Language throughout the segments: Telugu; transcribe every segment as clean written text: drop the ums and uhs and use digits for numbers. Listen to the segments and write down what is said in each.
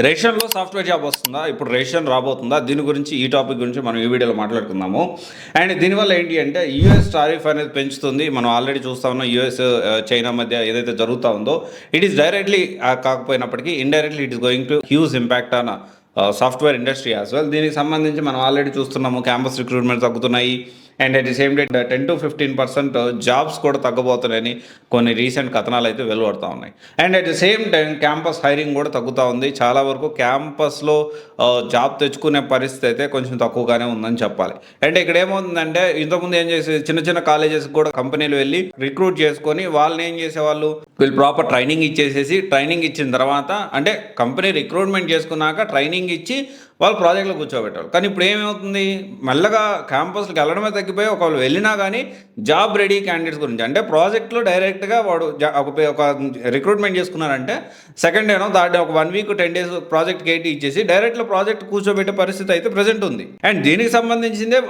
రేషన్‌లో సాఫ్ట్‌వేర్ జాబ్ వస్తుందా? ఇప్పుడు రేషన్ రాబోతుందా? దీని గురించి ఈ టాపిక్ గురించి మనం ఈ వీడియోలో మాట్లాడుకుందాము. అండ్ దీనివల్ల ఏంటి అంటే యూఎస్ టారిఫ్ అనేది పెంచుతుంది. మనం ఆల్రెడీ చూస్తా ఉన్నాం యూఎస్, చైనా మధ్య ఏదైతే జరుగుతా ఉందో ఇట్ ఈస్ డైరెక్ట్‌లీ కాకపోయినప్పటికీ indirectly it is going to huge impact on software industry as well. దీనికి సంబంధించి మనం ఆల్రెడీ చూస్తున్నాము క్యాంపస్ రిక్రూట్‌మెంట్ తగ్గుతున్నాయి. And at the same day 10-15% jobs కూడా తగ్గబోతున్నాయని కొన్ని రీసెంట్ కథనాలు అయితే వెలువడుతూ ఉన్నాయి. And at the same time campus hiring కూడా తగ్గుతూ ఉంది. చాలా వరకు క్యాంపస్లో జాబ్ తెచ్చుకునే పరిస్థితి అయితే కొంచెం తక్కువగానే ఉందని చెప్పాలి. అంటే ఇక్కడ ఏమవుతుందంటే ఇంతకుముందు ఏం చేసే చిన్న చిన్న కాలేజెస్కి కూడా కంపెనీలు వెళ్ళి రిక్రూట్ చేసుకొని వాళ్ళని ఏం చేసేవాళ్ళు, వీళ్ళు ప్రాపర్ ట్రైనింగ్ ఇచ్చేసేసి ట్రైనింగ్ ఇచ్చిన తర్వాత అంటే కంపెనీ రిక్రూట్మెంట్ చేసుకున్నాక ట్రైనింగ్ ఇచ్చి వాళ్ళు ప్రాజెక్టులో కూర్చోబెట్టారు. కానీ ఇప్పుడు ఏమవుతుంది, మెల్లగా క్యాంపస్కి వెళ్ళడమే తగ్గిపోయి ఒకవేళ వెళ్ళినా కానీ జాబ్ రెడీ క్యాండిడేట్స్ గురించి అంటే ప్రాజెక్ట్లో డైరెక్ట్గా వాడు ఒక రిక్రూట్మెంట్ చేసుకున్నారంటే సెకండ్ డేనో థర్డ్ డే ఒక 1 వీక్ 10 డేస్ ప్రాజెక్ట్ కేటీ ఇచ్చేసి డైరెక్ట్లో ప్రాజెక్ట్ కూర్చోబెట్టే పరిస్థితి అయితే ప్రజెంట్ ఉంది. అండ్ దీనికి సంబంధించిందే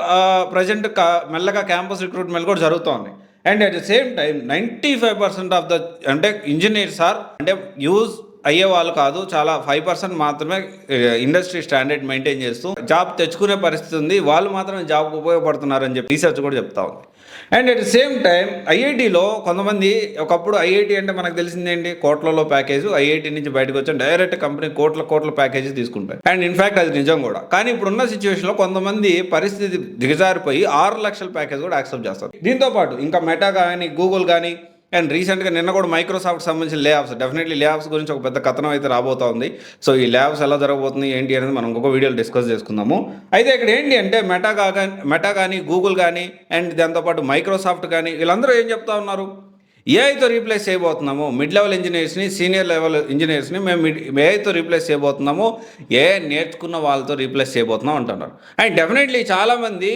ప్రజెంట్ మెల్లగా క్యాంపస్ రిక్రూట్మెంట్ కూడా జరుగుతూ ఉన్నాయి. And at the same time 95% of the అంటే ఇంజనీర్స్ అంటే యూజ్ అయ్యే వాళ్ళు కాదు, చాలా 5% మాత్రమే ఇండస్ట్రీ స్టాండర్డ్ మెయింటైన్ చేస్తూ జాబ్ తెచ్చుకునే పరిస్థితి ఉంది. వాళ్ళు మాత్రమే జాబ్కి ఉపయోగపడుతున్నారని చెప్పి రీసెర్చ్ కూడా చెప్తా ఉంది. And at the same time ఐఐటీలో కొంతమంది, ఒకప్పుడు ఐఐటీ అంటే మనకు తెలిసిందేంటి, కోట్లలో ప్యాకేజ్, ఐఐటీ నుంచి బయటకు వచ్చి డైరెక్ట్ కంపెనీ కోట్ల ప్యాకేజ్ తీసుకుంటాయి. అండ్ ఇన్ఫ్యాక్ట్ అది నిజం కూడా. కానీ ఇప్పుడున్న సిచ్యువేషన్లో కొంతమంది పరిస్థితి దిగజారిపోయి 6 లక్షల ప్యాకేజ్ కూడా యాక్సెప్ట్ చేస్తారు. దీంతో పాటు ఇంకా మెటా కానీ గూగుల్ కానీ అండ్ రీసెంట్గా నిన్న కూడా మైక్రోసాఫ్ట్ సంబంధించిన లేఆఫ్స్, డెఫినెట్లీ లేఆఫ్స్ గురించి ఒక పెద్ద కథనం అయితే రాబోతా ఉంది. సో ఈ లేఆఫ్స్ ఎలా జరగబోతుంది ఏంటి అనేది మనం ఇంకొక వీడియోలో డిస్కస్ చేసుకుందాము. అయితే ఇక్కడ ఏంటి అంటే మెటా కానీ గూగుల్ కానీ అండ్ దాంతోపాటు మైక్రోసాఫ్ట్ కానీ వీళ్ళందరూ ఏం చెప్తా ఉన్నారు, ఏఐతో రీప్లేస్ చేయబోతున్నాము, మిడ్ లెవెల్ ఇంజనీర్స్ని, సీనియర్ లెవెల్ ఇంజనీర్స్ని మేము ఏఐతో రీప్లేస్ చేయబోతున్నాము, ఏఐ నేర్చుకున్న వాళ్ళతో రీప్లేస్ చేయబోతున్నాం అంటున్నారు. అండ్ డెఫినెట్లీ చాలామంది,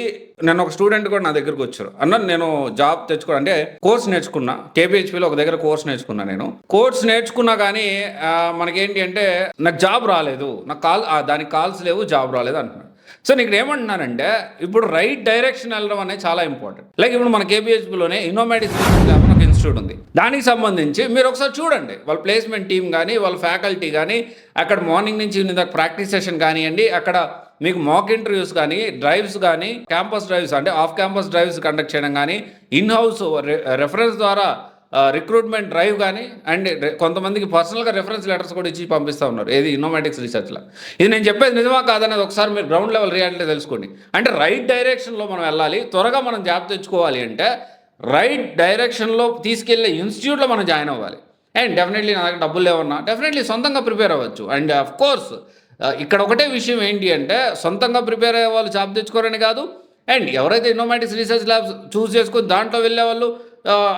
నన్ను ఒక స్టూడెంట్ కూడా నా దగ్గరకు వచ్చారు, అన్న నేను జాబ్ తెచ్చుకున్నా అంటే కోర్స్ నేర్చుకున్నా, కేపీహెచ్పీలో ఒక దగ్గర కోర్స్ నేర్చుకున్నా. నేను కోర్స్ నేర్చుకున్నా కానీ మనకేంటి అంటే నాకు జాబ్ రాలేదు, నాకు దానికి కాల్స్ లేవు, జాబ్ రాలేదు అంటున్నాను. సో నేను ఇక్కడ ఏమంటున్నానంటే ఇప్పుడు రైట్ డైరెక్షన్ వెళ్ళడం అనేది చాలా ఇంపార్టెంట్. లైక్ ఇప్పుడు మన కేపీహెచ్పీలోనే ఇన్నోమేటిక్స్ ఒక ఇన్స్టిట్యూట్ ఉంది. దానికి సంబంధించి మీరు ఒకసారి చూడండి, వాళ్ళ ప్లేస్మెంట్ టీం కానీ వాళ్ళ ఫ్యాకల్టీ కానీ అక్కడ మార్నింగ్ నుంచి ఈవినింగ్ దాకా ప్రాక్టీస్ సెషన్ కానివ్వండి, అక్కడ మీకు మాక్ ఇంటర్వ్యూస్ కానీ, డ్రైవ్స్ కానీ, క్యాంపస్ డ్రైవ్స్ అంటే ఆఫ్ క్యాంపస్ డ్రైవ్స్ కండక్ట్ చేయడం కానీ, ఇన్ హౌస్ రెఫరెన్స్ ద్వారా రిక్రూట్మెంట్ డ్రైవ్ కానీ, అండ్ కొంతమందికి పర్సనల్గా రెఫరెన్స్ లెటర్స్ కూడా ఇచ్చి పంపిస్తూ ఉన్నారు. ఏది ఇన్నోమేటిక్స్ రీసెర్చ్లో. ఇది నేను చెప్పేది నిజమా కాదనేది ఒకసారి మీరు గ్రౌండ్ లెవెల్ రియాలిటీ తెలుసుకోండి. అంటే రైట్ డైరెక్షన్లో మనం వెళ్ళాలి, త్వరగా మనం జాబ్ తెచ్చుకోవాలి అంటే రైట్ డైరెక్షన్లో తీసుకెళ్లే ఇన్స్టిట్యూట్లో మనం జాయిన్ అవ్వాలి. అండ్ డెఫినెట్లీ నా దగ్గర డబ్బులు లేవన్నా డెఫినెట్లీ సొంతంగా ప్రిపేర్ అవ్వచ్చు. అండ్ అఫ్ కోర్స్ ఇక్కడ ఒకటే విషయం ఏంటి అంటే సొంతంగా ప్రిపేర్ అయ్యే వాళ్ళు జాబ్ తెచ్చుకోరని కాదు, అండ్ ఎవరైతే ఇన్నోమేటిక్స్ రీసెర్చ్ ల్యాబ్స్ చూస్ చేసుకొని దాంట్లో వెళ్ళే వాళ్ళు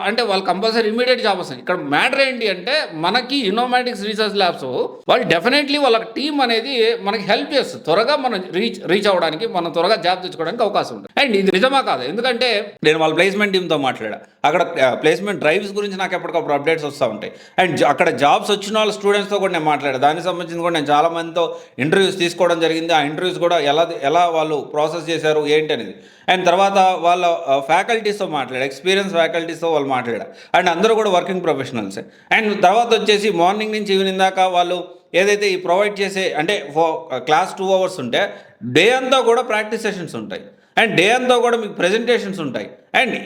అంటే వాళ్ళు కంపల్సరీ ఇమీడియట్ జాబ్ వస్తుంది. ఇక్కడ మ్యాటర్ ఏంటి అంటే మనకి ఇన్నోమేటిక్స్ రీసెర్చ్ ల్యాబ్స్ వాళ్ళు డెఫినెట్లీ వాళ్ళ టీం అనేది మనకి హెల్ప్ చేస్తుంది, త్వరగా మనం రీచ్ అవ్వడానికి, మనం త్వరగా జాబ్ తెచ్చుకోవడానికి అవకాశం ఉంటుంది. అండ్ ఇది నిజమా కాదు, ఎందుకంటే నేను వాళ్ళ ప్లేస్మెంట్ టీంతో మాట్లాడా, అక్కడ ప్లేస్మెంట్ డ్రైవ్స్ గురించి నాకు ఎప్పటికప్పుడు అప్డేట్స్ వస్తూ ఉంటాయి. అండ్ అక్కడ జాబ్స్ వచ్చిన వాళ్ళ స్టూడెంట్స్తో కూడా నేను మాట్లాడాను. దానికి సంబంధించి కూడా నేను చాలా మందితో ఇంటర్వ్యూస్ తీసుకోవడం జరిగింది. ఆ ఇంటర్వ్యూస్ కూడా ఎలా వాళ్ళు ప్రాసెస్ చేశారు ఏంటి అనేది. అండ్ తర్వాత వాళ్ళ ఫ్యాకల్టీస్తో మాట్లాడారు, ఎక్స్పీరియన్స్ ఫ్యాకల్టీస్తో వాళ్ళు మాట్లాడారు. అండ్ అందరూ కూడా వర్కింగ్ ప్రొఫెషనల్సే. అండ్ తర్వాత వచ్చేసి మార్నింగ్ నుంచి ఈవినింగ్ దాకా వాళ్ళు ఏదైతే ఈ ప్రొవైడ్ చేసే అంటే క్లాస్ 2 అవర్స్ ఉంటే డే అంతా కూడా ప్రాక్టీస్ సెషన్స్ ఉంటాయి. అండ్ డే అంతా కూడా మీకు ప్రెజెంటేషన్స్ ఉంటాయి. అండ్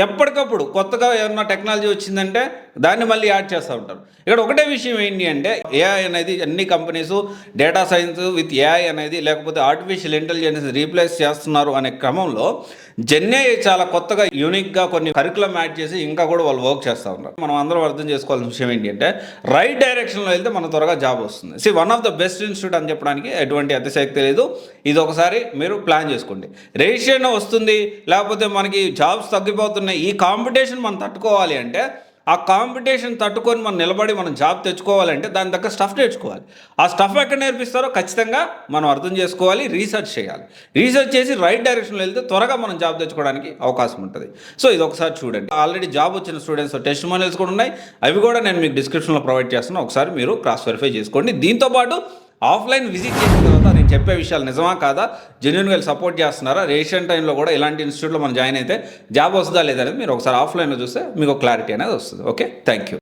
ఎప్పటికప్పుడు కొత్తగా ఏమన్నా టెక్నాలజీ వచ్చిందంటే దాన్ని మళ్ళీ యాడ్ చేస్తూ ఉంటారు. ఇక్కడ ఒకటే విషయం ఏంటి అంటే ఏఐ అనేది అన్ని companies data science with AI అనేది లేకపోతే ఆర్టిఫిషియల్ ఇంటెలిజెన్స్ రీప్లేస్ చేస్తున్నారు అనే క్రమంలో జెన్ఏఐ చాలా కొత్తగా యూనిక్గా కొన్ని కరికులం యాడ్ చేసి ఇంకా కూడా వాళ్ళు వర్క్ చేస్తూ ఉన్నారు. మనం అందరం అర్థం చేసుకోవాల్సిన విషయం ఏంటి అంటే రైట్ డైరెక్షన్లో వెళ్తే మన త్వరగా జాబ్ వస్తుంది. One of the best institute అని చెప్పడానికి ఎటువంటి అతిశక్తి లేదు. ఇది ఒకసారి మీరు ప్లాన్ చేసుకోండి. రేషియో వస్తుంది లేకపోతే మనకి జాబ్స్ తగ్గిపోతున్నాయి, ఈ కాంపిటీషన్ మనం తట్టుకోవాలి అంటే ఆ కాంపిటీషన్ తట్టుకొని మనం నిలబడి మనం జాబ్ తెచ్చుకోవాలంటే దాని దగ్గర స్టఫ్ నేర్చుకోవాలి. ఆ స్టఫ్ ఎక్కడ నేర్పిస్తారో ఖచ్చితంగా మనం అర్థం చేసుకోవాలి, రీసెర్చ్ చేయాలి. రీసెర్చ్ చేసి రైట్ డైరెక్షన్లో వెళ్తే త్వరగా మనం జాబ్ తెచ్చుకోవడానికి అవకాశం ఉంటుంది. సో ఇది ఒకసారి చూడండి. ఆల్రెడీ జాబ్ వచ్చిన స్టూడెంట్స్ టెస్టిమోనియల్స్ కూడా ఉన్నాయి, అవి కూడా నేను మీకు డిస్క్రిప్షన్లో ప్రొవైడ్ చేస్తున్నాను. ఒకసారి మీరు క్రాస్ వెరిఫై చేసుకోండి. దీంతోపాటు ఆఫ్లైన్ విజిట్ చేసిన తర్వాత నేను చెప్పే విషయాలు నిజమా కాదా, జెన్యూన్గా సపోర్ట్ చేస్తున్నారా, రేషన్ టైంలో కూడా ఇలాంటి ఇన్స్టిట్యూట్లో మనం జాయిన్ అయితే జాబ్ వస్తుందా లేదనేది మీరు ఒకసారి ఆఫ్లైన్లో చూస్తే మీకు క్లారిటీ అనేది వస్తుంది. Okay, thank you.